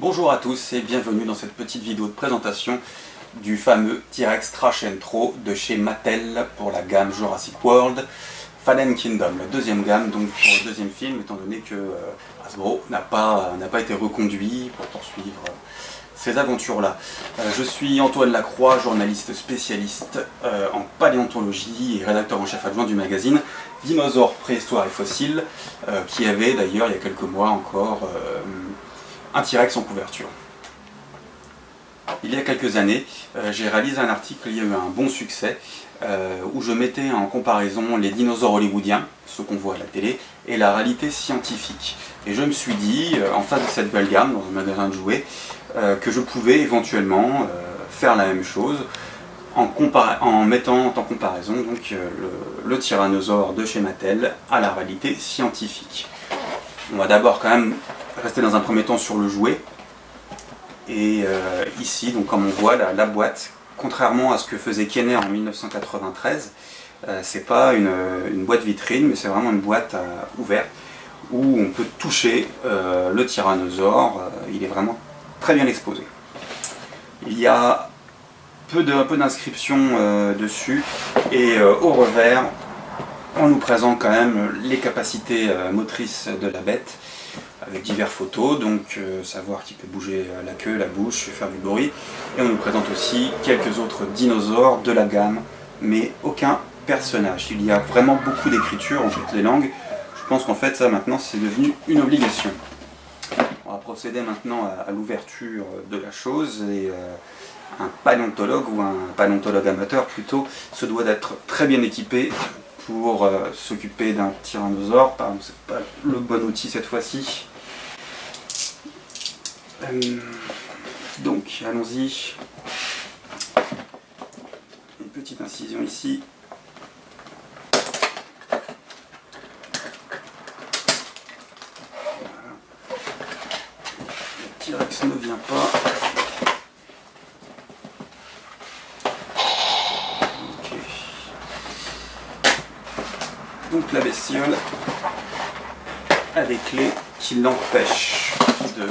Bonjour à tous et bienvenue dans cette petite vidéo de présentation du fameux T-Rex Trash & Throw de chez Mattel pour la gamme Jurassic World Fallen Kingdom, la deuxième gamme, donc pour le deuxième film, étant donné que Hasbro n'a pas été reconduit pour poursuivre ces aventures-là. Je suis Antoine Lacroix, journaliste spécialiste en paléontologie et rédacteur en chef adjoint du magazine Dinosaures, Préhistoire et Fossiles, qui avait d'ailleurs il y a quelques mois encore un T-Rex en couverture. Il y a quelques années, j'ai réalisé un article, il y a eu un bon succès, où je mettais en comparaison les dinosaures hollywoodiens, ceux qu'on voit à la télé, et la réalité scientifique. Et je me suis dit, en face de cette belle gamme, dans un magasin de jouets, que je pouvais éventuellement faire la même chose, en mettant en comparaison donc, le tyrannosaure de chez Mattel à la réalité scientifique. On va d'abord quand même rester dans un premier temps sur le jouet. Et ici, donc, comme on voit, la boîte, contrairement à ce que faisait Kenner en 1993, c'est pas une boîte vitrine, mais c'est vraiment une boîte ouverte où on peut toucher le tyrannosaure. Il est vraiment très bien exposé. Il y a un peu d'inscriptions dessus, et au revers, on nous présente quand même les capacités motrices de la bête, avec diverses photos, donc savoir qu'il peut bouger la queue, la bouche, faire du bruit. Et on nous présente aussi quelques autres dinosaures de la gamme, mais aucun personnage. Il y a vraiment beaucoup d'écriture en toutes les langues. Je pense qu'en fait ça maintenant c'est devenu une obligation. On va procéder maintenant à l'ouverture de la chose, et un paléontologue, ou un paléontologue amateur plutôt, se doit d'être très bien équipé pour s'occuper d'un tyrannosaure. Pardon, c'est pas le bon outil cette fois-ci. Donc, allons-y. Une petite incision ici. Voilà. Le T-Rex ne vient pas. Okay. Donc la bestiole a des clés qui l'empêchent de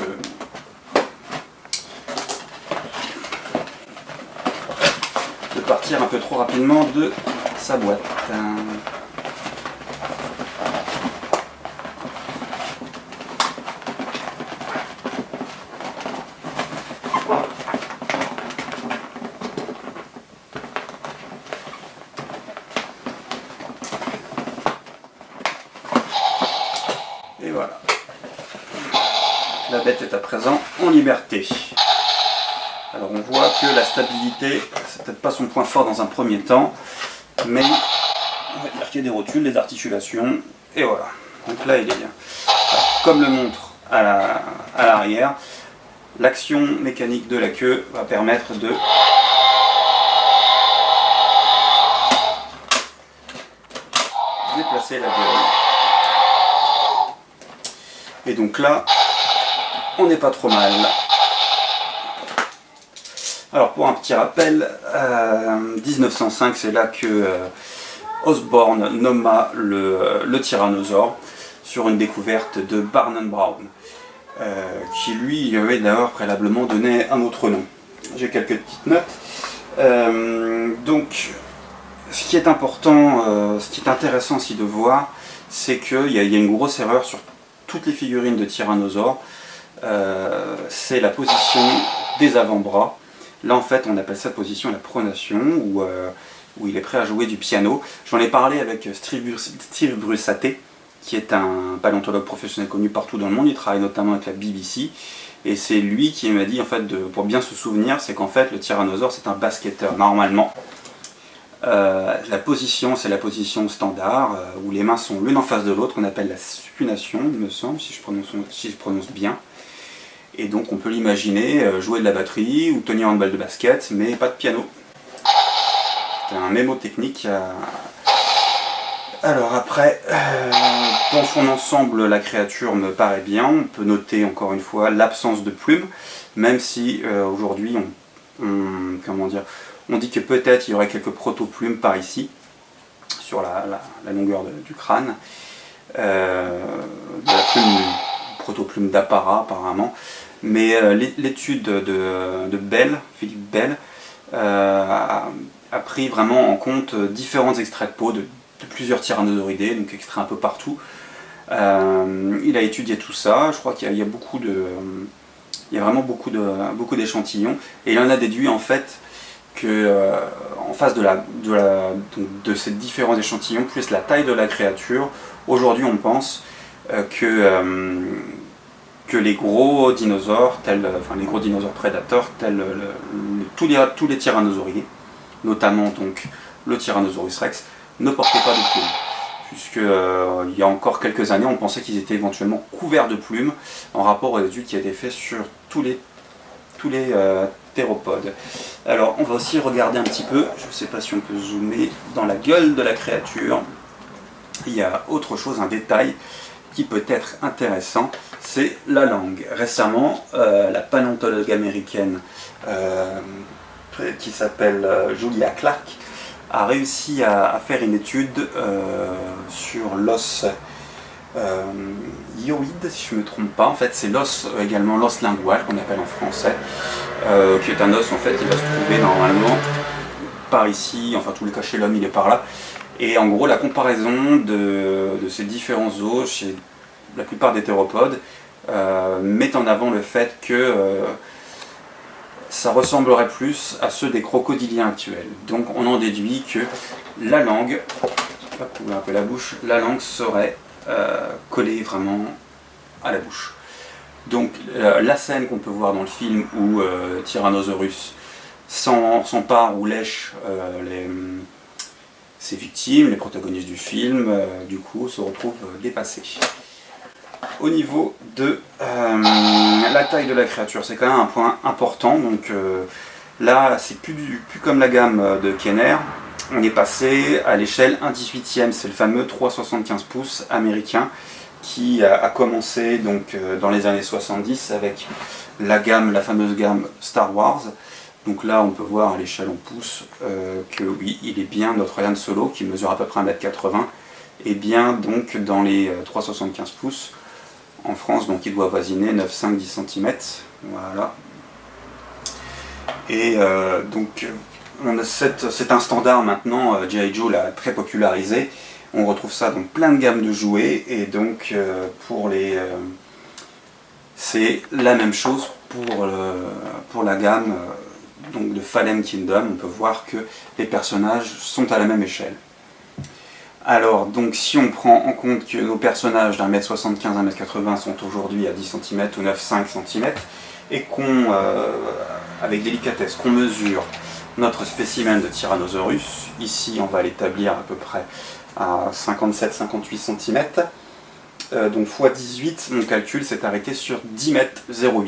partir un peu trop rapidement de sa boîte. Et voilà. La bête est à présent en liberté. Alors on voit que la stabilité, c'est peut-être pas son point fort dans un premier temps, mais on va dire qu'il y a des rotules, des articulations, et voilà. Donc là il est bien. Alors, comme le montre à l'arrière, l'action mécanique de la queue va permettre de déplacer la gueule. Et donc là, on n'est pas trop mal. Alors pour un petit rappel, 1905, c'est là que Osborne nomma le tyrannosaure sur une découverte de Barnum Brown, qui lui avait d'ailleurs préalablement donné un autre nom. J'ai quelques petites notes. Donc ce qui est important, ce qui est intéressant aussi de voir, c'est qu'il y a une grosse erreur sur toutes les figurines de tyrannosaures. C'est la position des avant-bras. Là en fait on appelle cette position la pronation, où il est prêt à jouer du piano. J'en ai parlé avec Steve Brusatte, qui est un paléontologue professionnel connu partout dans le monde. Il travaille notamment avec la BBC, et c'est lui qui m'a dit, en fait, pour bien se souvenir, c'est qu'en fait le tyrannosaure c'est un basketteur normalement. La position, c'est la position standard, où les mains sont l'une en face de l'autre, qu'on appelle la supination, il me semble, si je prononce bien. Et donc on peut l'imaginer jouer de la batterie ou tenir une balle de basket, mais pas de piano. C'est un mémo technique. Alors après, dans son ensemble, la créature me paraît bien. On peut noter encore une fois l'absence de plumes, même si aujourd'hui on dit que peut-être il y aurait quelques proto-plumes par ici, sur la longueur du crâne. De la plume proto-plume d'apparat apparemment. Mais l'étude de Bell, Philippe Bell, a pris vraiment en compte différents extraits de peau de plusieurs tyrannosauridés, donc extraits un peu partout. Il a étudié tout ça, je crois qu'il y a vraiment beaucoup d'échantillons, et il en a déduit en fait que en face de ces différents échantillons, plus la taille de la créature, aujourd'hui on pense que les gros dinosaures, les gros dinosaures prédateurs, tels tous les tyrannosauridés, notamment donc le Tyrannosaurus rex, ne portaient pas de plumes. Puisque il y a encore quelques années, on pensait qu'ils étaient éventuellement couverts de plumes, en rapport aux études qui a été faites sur tous les théropodes. Alors, on va aussi regarder un petit peu, je ne sais pas si on peut zoomer, dans la gueule de la créature. Il y a autre chose, un détail qui peut être intéressant, c'est la langue. Récemment, la paléontologue américaine qui s'appelle Julia Clark a réussi à faire une étude sur l'os hyoïde, si je ne me trompe pas. En fait, c'est l'os également, l'os lingual qu'on appelle en français, qui est un os en fait qui va se trouver normalement par ici, enfin tous les cas chez l'homme il est par là. Et en gros, la comparaison de ces différents os chez la plupart des théropodes met en avant le fait que ça ressemblerait plus à ceux des crocodiliens actuels. Donc on en déduit que la langue, on va couvrir un peu la bouche, la langue serait collée vraiment à la bouche. Donc la scène qu'on peut voir dans le film où Tyrannosaurus s'empare ou lèche ses victimes, les protagonistes du film, du coup se retrouvent dépassés. Au niveau de la taille de la créature, c'est quand même un point important. Donc là, c'est plus comme la gamme de Kenner. On est passé à l'échelle 1/18e, c'est le fameux 3,75 pouces américain qui a commencé donc dans les années 70 avec la fameuse gamme Star Wars. Donc là, on peut voir à l'échelle en pouces que oui, il est bien, notre Han Solo qui mesure à peu près 1,80 m, et bien donc dans les 3,75 pouces. En France, donc il doit avoisiner 9,5-10 cm. Voilà. Et donc, c'est un standard maintenant, G.I. Joe l'a très popularisé. On retrouve ça dans plein de gammes de jouets, et donc c'est la même chose pour la gamme donc de Fallen Kingdom. On peut voir que les personnages sont à la même échelle. Alors, donc si on prend en compte que nos personnages d'1,75 m, 1,80 m sont aujourd'hui à 10 cm ou 9,5 cm, et qu'on, avec délicatesse, qu'on mesure notre spécimen de Tyrannosaurus, ici on va l'établir à peu près à 57-58 cm, donc x 18, mon calcul s'est arrêté sur 10,08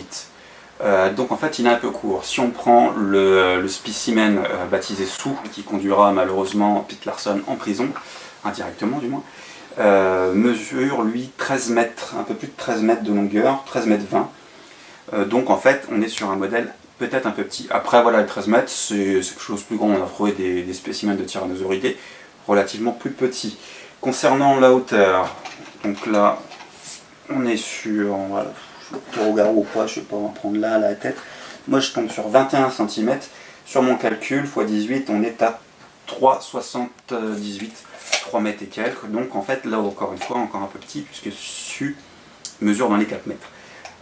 m. Donc en fait il est un peu court. Si on prend le spécimen baptisé Sue, qui conduira malheureusement Pete Larson en prison, indirectement du moins, mesure lui 13 mètres, un peu plus de 13 mètres de longueur, 13 mètres 20. Donc en fait on est sur un modèle peut-être un peu petit. Après voilà, les 13 mètres c'est quelque chose de plus grand. On a trouvé des spécimens de Tyrannosauridés relativement plus petits. Concernant la hauteur, donc là on est sur, voilà, au garrot ou quoi, je sais pas, on va prendre là la tête. Moi je tombe sur 21 cm. Sur mon calcul, x 18, on est à 3,78, 3 mètres et quelques. Donc en fait là encore une fois, encore un peu petit, puisque Su mesure dans les 4 mètres.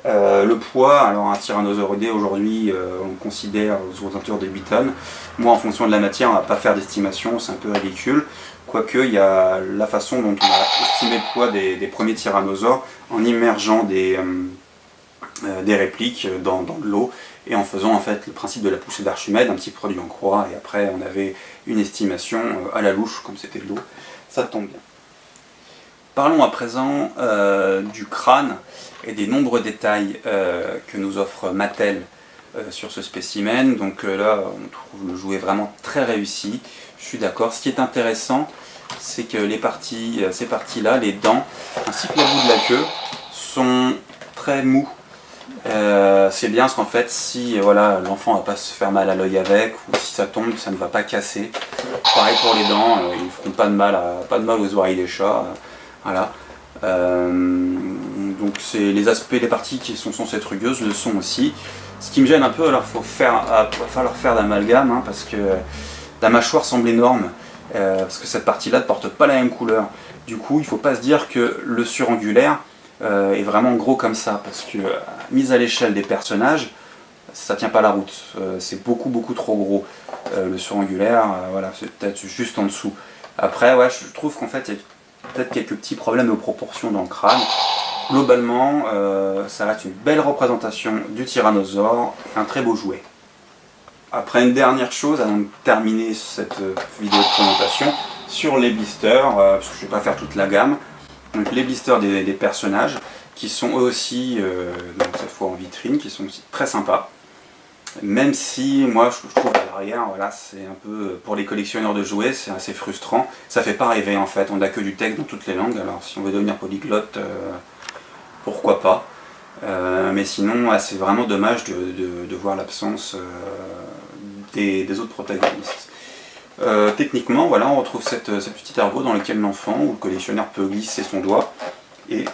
Le poids, alors un tyrannosauridé aujourd'hui on considère aux alentours de 8 tonnes. Moi en fonction de la matière on ne va pas faire d'estimation, c'est un peu ridicule. Quoique il y a la façon dont on a estimé le poids des premiers tyrannosaures en immergeant des répliques dans de l'eau et en faisant en fait le principe de la poussée d'Archimède, un petit produit en croix, et après on avait une estimation à la louche comme c'était de l'eau. Ça tombe bien. Parlons à présent du crâne et des nombreux détails que nous offre Mattel sur ce spécimen. Donc là, on trouve le jouet vraiment très réussi. Je suis d'accord. Ce qui est intéressant, c'est que ces parties-là, les dents, ainsi que le bout de la queue, sont très mous. C'est bien parce qu'en fait, si voilà, l'enfant ne va pas se faire mal à l'œil avec, ou si ça tombe, ça ne va pas casser. Pareil pour les dents, ils ne feront pas de mal aux oreilles des chats. Voilà. donc les aspects, les parties qui sont censées être rugueuses le sont aussi. Ce qui me gêne un peu, alors il va falloir faire d'amalgame, hein, parce que la mâchoire semble énorme, parce que cette partie-là ne porte pas la même couleur. Du coup, il ne faut pas se dire que le surangulaire est vraiment gros comme ça, parce que mise à l'échelle des personnages, ça tient pas la route. C'est beaucoup trop gros. Le surangulaire, voilà, c'est peut-être juste en dessous. Après, ouais, je trouve qu'en fait, il y a peut-être quelques petits problèmes de proportion dans le crâne. Globalement, ça reste une belle représentation du tyrannosaure, un très beau jouet. Après, une dernière chose, avant de terminer cette vidéo de présentation, sur les blisters, parce que je ne vais pas faire toute la gamme, donc les blisters des personnages, qui sont eux aussi, donc cette fois en vitrine, qui sont aussi très sympas. Même si, moi, je trouve à l'arrière, voilà, c'est un peu, pour les collectionneurs de jouets, c'est assez frustrant. Ça fait pas rêver, en fait, on n'a que du texte dans toutes les langues, alors si on veut devenir polyglotte, pourquoi pas. Mais sinon, c'est vraiment dommage de voir l'absence des autres protagonistes. Techniquement, voilà, on retrouve cette petite ergot dans laquelle l'enfant ou le collectionneur peut glisser son doigt et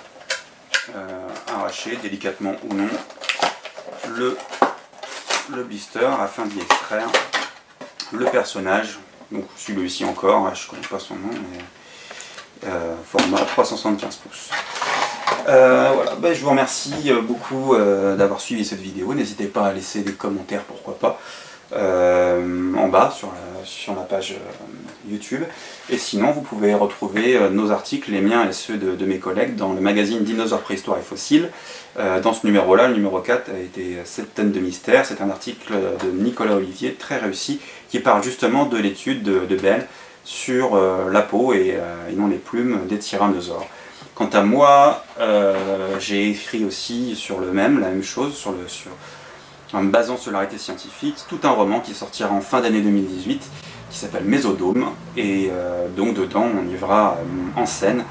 arracher délicatement ou non le blister afin d'y extraire le personnage. Donc celui-ci encore, je ne connais pas son nom, mais format 375 pouces. Voilà, ben, je vous remercie beaucoup d'avoir suivi cette vidéo. N'hésitez pas à laisser des commentaires, pourquoi pas, en bas sur la page YouTube. Et sinon, vous pouvez retrouver nos articles, les miens et ceux de mes collègues, dans le magazine Dinosaures, Préhistoire et Fossiles. Dans ce numéro-là, le numéro 4 a été 7 tonnes de mystère. C'est un article de Nicolas Olivier, très réussi, qui parle justement de l'étude de Bell sur la peau et non les plumes des tyrannosaures. Quant à moi, j'ai écrit aussi sur la même chose, en me basant sur la réalité scientifique, tout un roman qui sortira en fin d'année 2018, qui s'appelle Mésodôme, et donc dedans on y verra en scène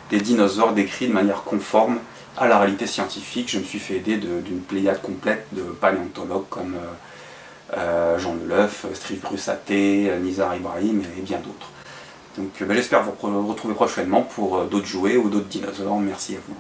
des dinosaures décrits de manière conforme à la réalité scientifique. Je me suis fait aider d'une pléiade complète de paléontologues comme Jean Leleuf, Steve Brussaté, Nizar Ibrahim et bien d'autres. Donc j'espère vous retrouver prochainement pour d'autres jouets ou d'autres dinosaures. Merci à vous.